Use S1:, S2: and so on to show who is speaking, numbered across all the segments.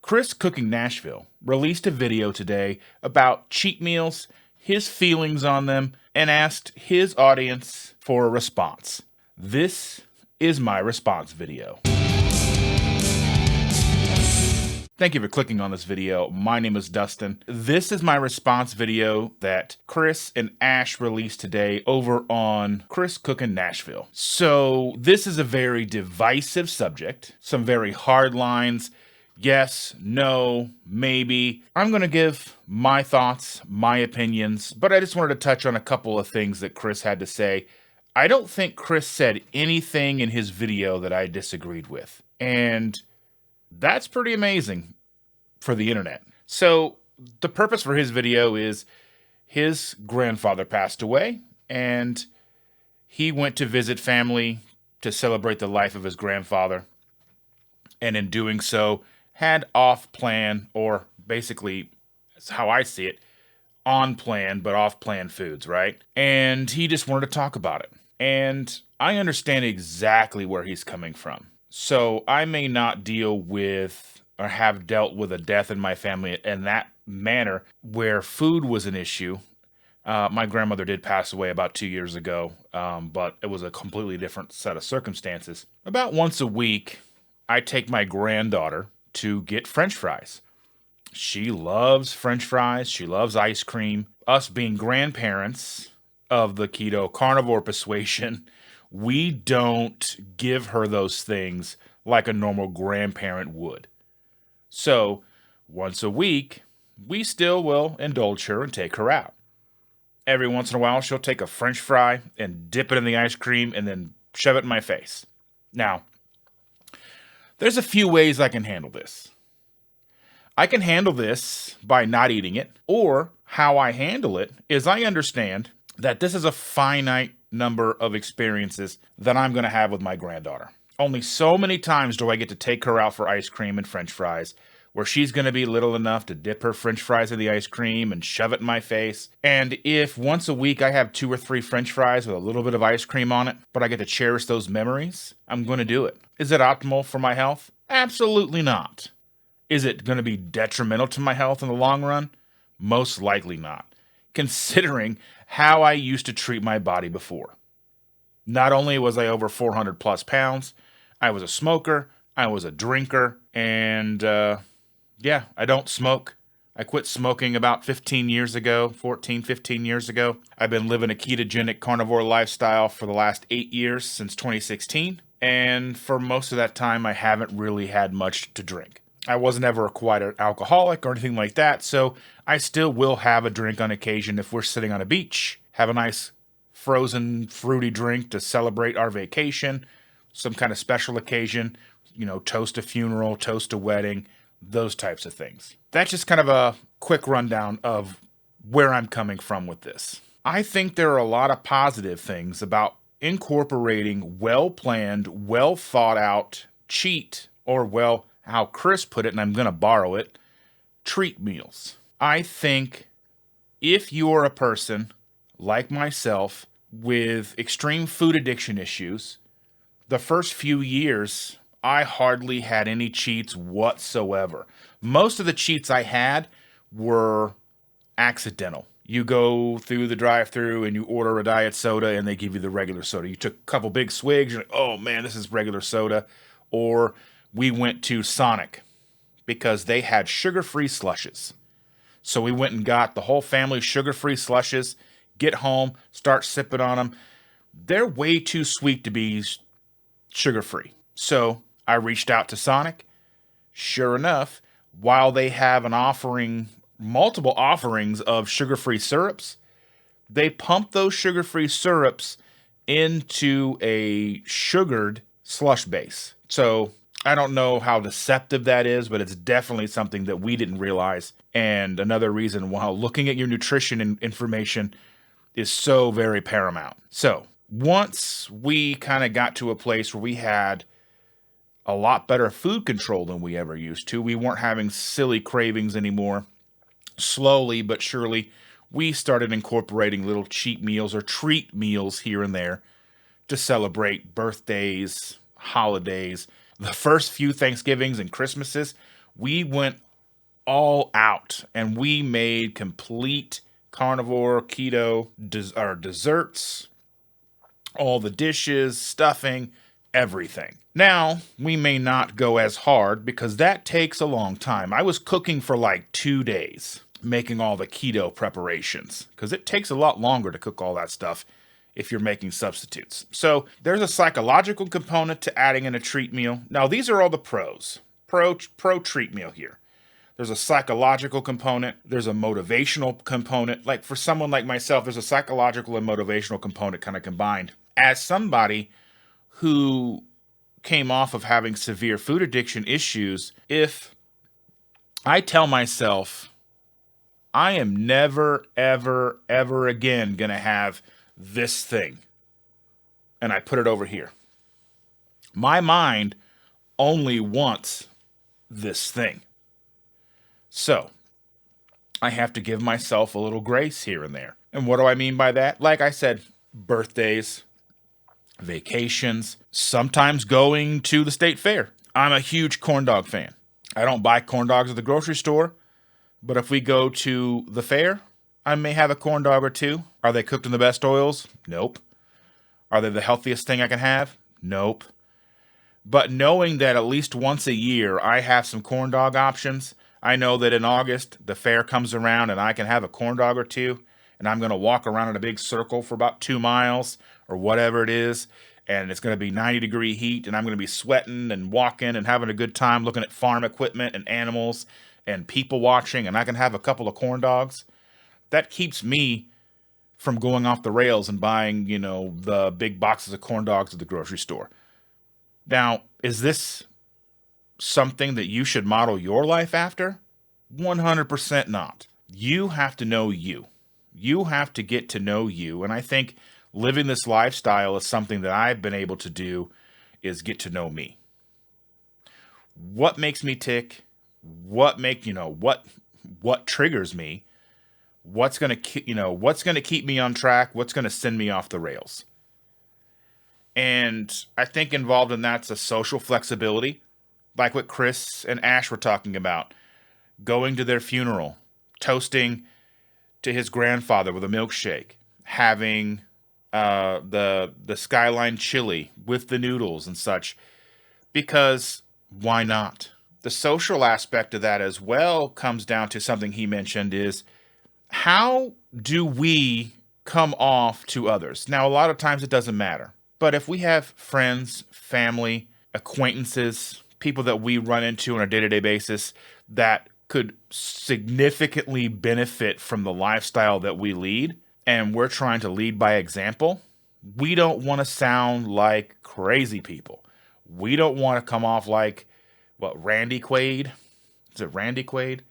S1: Chris Cooking Nashville released a video today about cheat meals, his feelings on them, and asked his audience for a response. This is my response video. Thank you for clicking on this video. My name is Dustin. This is my response video that Chris and Ash released today over on Chris Cooking Nashville. So this is a very divisive subject, some very hard lines. Yes, no, maybe. I'm going to give my thoughts, my opinions, but I just wanted to touch on a couple of things that Chris had to say. I don't think Chris said anything in his video that I disagreed with. And that's pretty amazing for the internet. So the purpose for his video is his grandfather passed away and he went to visit family to celebrate the life of his grandfather. And in doing so, had off plan, or basically, that's how I see it, on plan, but off plan foods, right? And he just wanted to talk about it. And I understand exactly where he's coming from. So I may not deal with or have dealt with a death in my family in that manner where food was an issue. My grandmother did pass away about 2 years ago, but it was a completely different set of circumstances. About once a week, I take my granddaughter to get French fries. She loves French fries. She loves ice cream. Us being grandparents of the keto carnivore persuasion, we don't give her those things like a normal grandparent would. So once a week, we still will indulge her and take her out. Every once in a while, she'll take a French fry and dip it in the ice cream and then shove it in my face. Now, there's a few ways I can handle this. I can handle this by not eating it, or how I handle it is I understand that this is a finite number of experiences that I'm going to have with my granddaughter. Only so many times do I get to take her out for ice cream and French fries, where she's going to be little enough to dip her French fries in the ice cream and shove it in my face. And if once a week I have 2 or 3 French fries with a little bit of ice cream on it, but I get to cherish those memories, I'm going to do it. Is it optimal for my health? Absolutely not. Is it going to be detrimental to my health in the long run? Most likely not, considering how I used to treat my body before. Not only was I over 400 plus pounds, I was a smoker, I was a drinker, and I don't smoke. I quit smoking about 15 years ago, 15 years ago. I've been living a ketogenic carnivore lifestyle for the last 8 years, since 2016. And for most of that time, I haven't really had much to drink. I wasn't ever quite an alcoholic or anything like that, so I still will have a drink on occasion if we're sitting on a beach, have a nice frozen fruity drink to celebrate our vacation, some kind of special occasion, toast a funeral, toast a wedding, those types of things. That's just kind of a quick rundown of where I'm coming from with this. I think there are a lot of positive things about incorporating well-planned, well-thought-out cheat, or how Chris put it, and I'm going to borrow it, treat meals. I think if you're a person like myself with extreme food addiction issues, the first few years, I hardly had any cheats whatsoever. Most of the cheats I had were accidental. You go through the drive-thru and you order a diet soda and they give you the regular soda. You took a couple big swigs, you're like, oh man, this is regular soda. Or we went to Sonic because they had sugar-free slushes. So we went and got the whole family sugar-free slushes, get home, start sipping on them. They're way too sweet to be sugar-free. So I reached out to Sonic. Sure enough, while they have multiple offerings of sugar-free syrups, they pump those sugar-free syrups into a sugared slush base. So I don't know how deceptive that is, but it's definitely something that we didn't realize. And another reason why looking at your nutrition information is so very paramount. So once we kind of got to a place where we had a lot better food control than we ever used to, we weren't having silly cravings anymore. Slowly but surely, we started incorporating little cheat meals or treat meals here and there to celebrate birthdays, holidays. The first few Thanksgivings and Christmases, We went all out and we made complete carnivore keto desserts, all the dishes, stuffing, everything. Now, we may not go as hard because that takes a long time. I was cooking for like 2 days, making all the keto preparations, because it takes a lot longer to cook all that stuff if you're making substitutes. So there's a psychological component to adding in a treat meal. Now, these are all the pros. Pro treat meal here. There's a psychological component. There's a motivational component. Like for someone like myself, there's a psychological and motivational component kind of combined. As somebody who came off of having severe food addiction issues, if I tell myself, I am never, ever, ever again going to have this thing, and I put it over here, my mind only wants this thing. So I have to give myself a little grace here and there. And what do I mean by that? Like I said, birthdays, vacations, sometimes going to the state fair. I'm a huge corn dog fan. I don't buy corn dogs at the grocery store, but if we go to the fair, I may have a corn dog or two. Are they cooked in the best oils? Nope. Are they the healthiest thing I can have? Nope. But knowing that at least once a year I have some corn dog options, I know that in August the fair comes around and I can have a corn dog or two, and I'm going to walk around in a big circle for about 2 miles or whatever it is, and it's going to be 90-degree heat, and I'm going to be sweating and walking and having a good time looking at farm equipment and animals and people watching, and I can have a couple of corn dogs. That keeps me from going off the rails and buying, the big boxes of corn dogs at the grocery store. Now, is this something that you should model your life after? 100% not. You have to know you. You have to get to know you. And I think living this lifestyle is something that I've been able to do, is get to know me. What makes me tick? What triggers me? What's going to keep me on track? What's going to send me off the rails? And I think involved in that's a social flexibility, like what Chris and Ash were talking about, going to their funeral, toasting to his grandfather with a milkshake, having the Skyline chili with the noodles and such, because why not? The social aspect of that as well comes down to something he mentioned is, how do we come off to others? Now, a lot of times it doesn't matter. But if we have friends, family, acquaintances, people that we run into on a day-to-day basis that could significantly benefit from the lifestyle that we lead, and we're trying to lead by example, we don't want to sound like crazy people. We don't want to come off like, Randy Quaid? Is it Randy Quaid?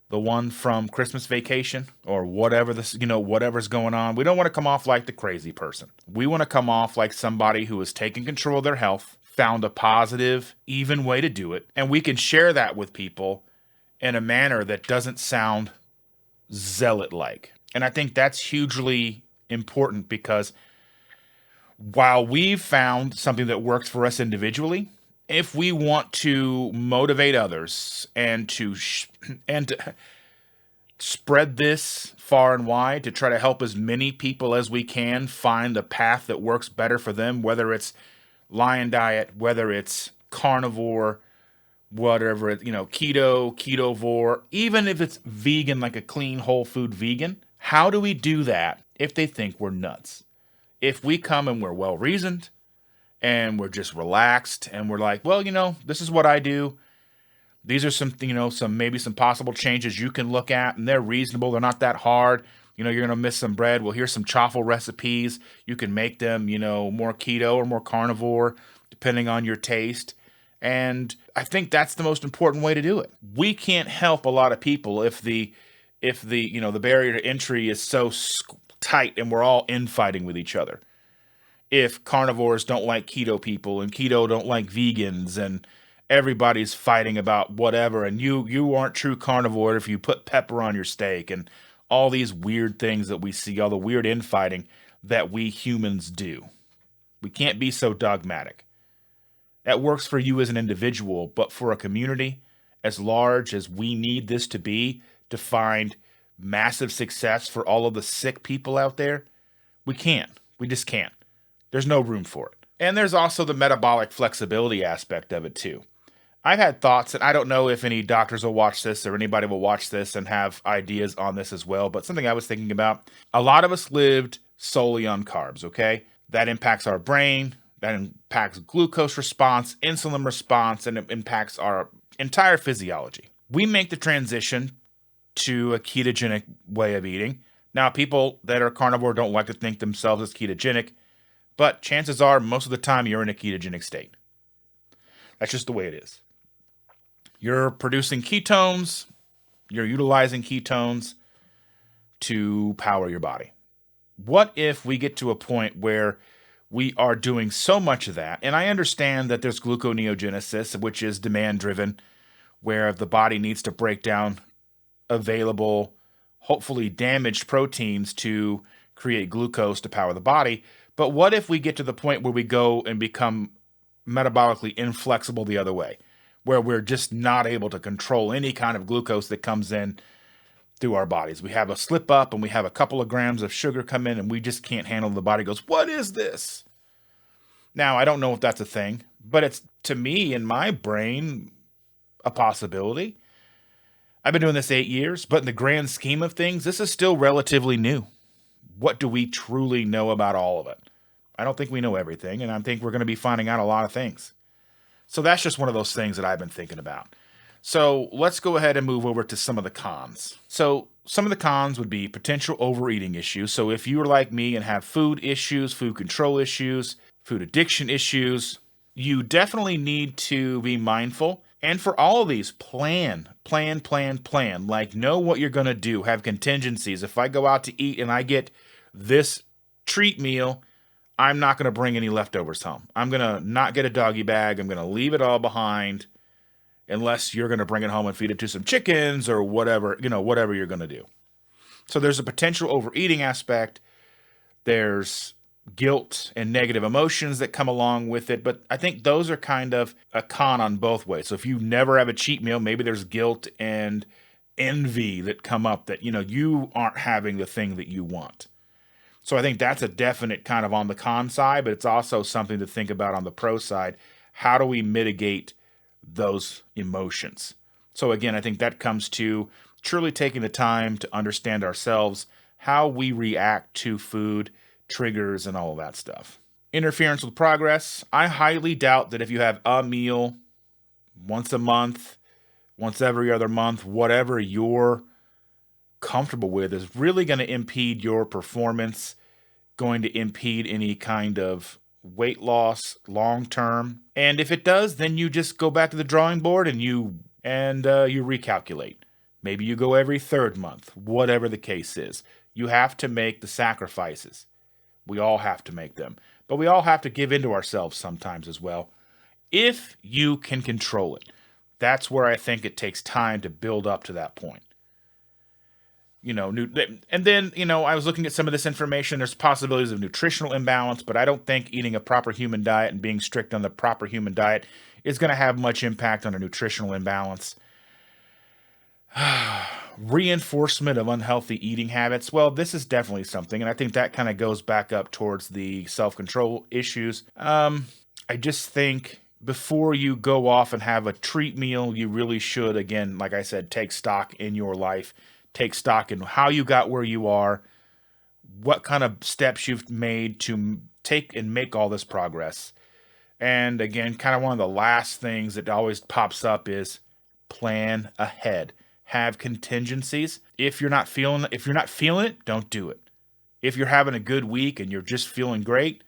S1: The one from Christmas Vacation or whatever whatever's going on. We don't want to come off like the crazy person. We want to come off like somebody who is taking control of their health, found a positive, even way to do it, and we can share that with people in a manner that doesn't sound zealot-like. And I think that's hugely important, because while we've found something that works for us individually, if we want to motivate others and to spread this far and wide to try to help as many people as we can find the path that works better for them, whether it's lion diet, whether it's carnivore, whatever, keto, ketovore, even if it's vegan, like a clean whole food vegan, how do we do that if they think we're nuts? If we come and we're well reasoned, and we're just relaxed, and we're like, this is what I do. These are some possible changes you can look at, and they're reasonable. They're not that hard. You're going to miss some bread. Well, here's some chaffle recipes. You can make them, more keto or more carnivore, depending on your taste. And I think that's the most important way to do it. We can't help a lot of people if the barrier to entry is so tight and we're all infighting with each other. If carnivores don't like keto people and keto don't like vegans, and everybody's fighting about whatever, and you aren't true carnivore if you put pepper on your steak, and all these weird things that we see, all the weird infighting that we humans do. We can't be so dogmatic. That works for you as an individual, but for a community as large as we need this to be to find massive success for all of the sick people out there, we can't. We just can't. There's no room for it. And there's also the metabolic flexibility aspect of it too. I've had thoughts, and I don't know if any doctors will watch this or anybody will watch this and have ideas on this as well, but something I was thinking about. A lot of us lived solely on carbs, okay? That impacts our brain, that impacts glucose response, insulin response, and it impacts our entire physiology. We make the transition to a ketogenic way of eating. Now, people that are carnivore don't like to think themselves as ketogenic, but chances are most of the time you're in a ketogenic state. That's just the way it is. You're producing ketones, you're utilizing ketones to power your body. What if we get to a point where we are doing so much of that, and I understand that there's gluconeogenesis, which is demand-driven, where the body needs to break down available, hopefully damaged proteins to create glucose to power the body. But what if we get to the point where we go and become metabolically inflexible the other way, where we're just not able to control any kind of glucose that comes in through our bodies? We have a slip up and we have a couple of grams of sugar come in and we just can't handle. The body goes, what is this? Now, I don't know if that's a thing, but it's, to me, in my brain, a possibility. I've been doing this 8 years, but in the grand scheme of things, this is still relatively new. What do we truly know about all of it? I don't think we know everything, and I think we're going to be finding out a lot of things. So that's just one of those things that I've been thinking about. So let's go ahead and move over to some of the cons. So some of the cons would be potential overeating issues. So if you're like me and have food issues, food control issues, food addiction issues, you definitely need to be mindful. And for all of these, plan. Like, know what you're going to do. Have contingencies. If I go out to eat and I get this treat meal, I'm not going to bring any leftovers home. I'm going to not get a doggy bag. I'm going to leave it all behind unless you're going to bring it home and feed it to some chickens or whatever, whatever you're going to do. So there's a potential overeating aspect. There's guilt and negative emotions that come along with it. But I think those are kind of a con on both ways. So if you never have a cheat meal, maybe there's guilt and envy that come up that, you aren't having the thing that you want. So I think that's a definite kind of on the con side, but it's also something to think about on the pro side. How do we mitigate those emotions? So again, I think that comes to truly taking the time to understand ourselves, how we react to food, triggers, and all of that stuff. Interference with progress. I highly doubt that if you have a meal once a month, once every other month, whatever you're comfortable with is really going to impede your performance, going to impede any kind of weight loss long term. And if it does, then you just go back to the drawing board and you recalculate. Maybe you go every third month, whatever the case is. You have to make the sacrifices. We all have to make them. But we all have to give in to ourselves sometimes as well, if you can control it. That's where I think it takes time to build up to that point. And then, I was looking at some of this information. There's possibilities of nutritional imbalance, but I don't think eating a proper human diet and being strict on the proper human diet is going to have much impact on a nutritional imbalance. Reinforcement of unhealthy eating habits. Well, this is definitely something, and I think that kind of goes back up towards the self-control issues. I just think before you go off and have a treat meal, you really should, again, like I said, take stock in your life. Take stock in how you got where you are, what kind of steps you've made to take and make all this progress. And again, kind of one of the last things that always pops up is plan ahead. Have contingencies. If you're not feeling it, don't do it. If you're having a good week and you're just feeling great,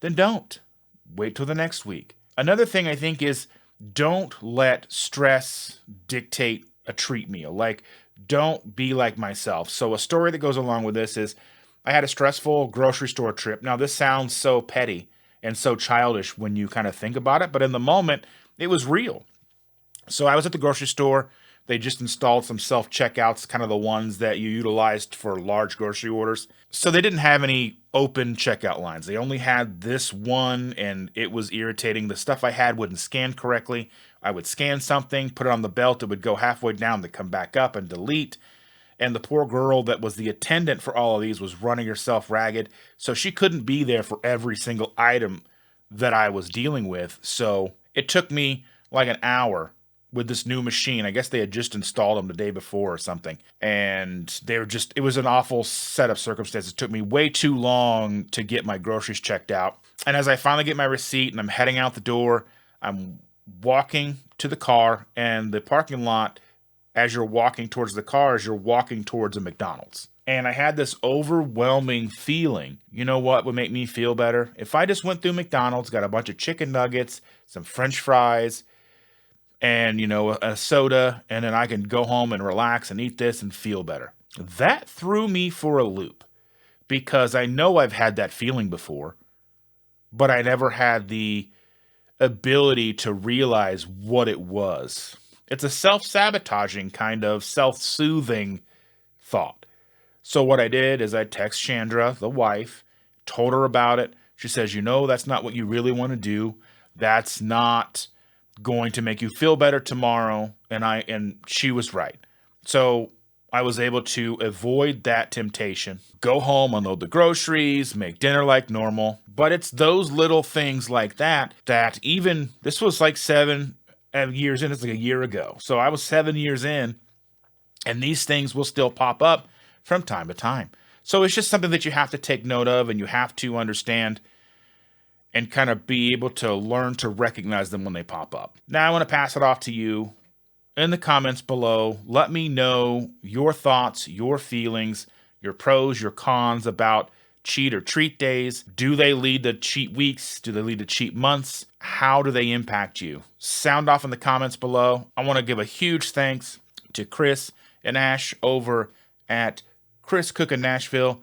S1: then don't. Wait till the next week. Another thing I think is don't let stress dictate a treat meal. Like, don't be like myself. So a story that goes along with this is I had a stressful grocery store trip. Now, this sounds so petty and so childish when you kind of think about it, but in the moment, it was real. So I was at the grocery store. They just installed some self-checkouts, kind of the ones that you utilized for large grocery orders. So they didn't have any open checkout lines. They only had this one, and it was irritating. The stuff I had wouldn't scan correctly. I would scan something, put it on the belt, it would go halfway down to come back up and delete. And the poor girl that was the attendant for all of these was running herself ragged. So she couldn't be there for every single item that I was dealing with. So it took me like an hour with this new machine. I guess they had just installed them the day before or something. And it was an awful set of circumstances. It took me way too long to get my groceries checked out. And as I finally get my receipt and I'm heading out the door, I'm walking to the car, and the parking lot, as you're walking towards the car, as you're walking towards a McDonald's. And I had this overwhelming feeling. You know what would make me feel better? If I just went through McDonald's, got a bunch of chicken nuggets, some French fries, and, a soda, and then I can go home and relax and eat this and feel better. That threw me for a loop, because I know I've had that feeling before, but I never had the ability to realize what it was. It's a self-sabotaging kind of self-soothing thought. So what I did is I text Chandra, the wife, told her about it. She says, that's not what you really want to do. That's not going to make you feel better tomorrow. And she was right. So I was able to avoid that temptation, go home, unload the groceries, make dinner like normal. But it's those little things like that even, this was like 7 years in, it's like a year ago. So I was 7 years in, and these things will still pop up from time to time. So it's just something that you have to take note of, and you have to understand and kind of be able to learn to recognize them when they pop up. Now I want to pass it off to you in the comments below. Let me know your thoughts, your feelings, your pros, your cons about cheat or treat days. Do they lead to cheat weeks? Do they lead to cheat months? How do they impact you? Sound off in the comments below. I want to give a huge thanks to Chris and Ash over at Chris Cookin' Nashville.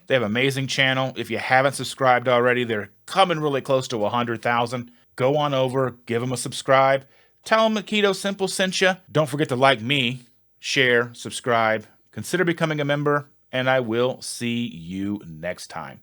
S1: They have an amazing channel. If you haven't subscribed already, they're coming really close to 100,000. Go on over, give them a subscribe. Tell them that KetoSimple sent you. Don't forget to like me, share, subscribe. Consider becoming a member, and I will see you next time.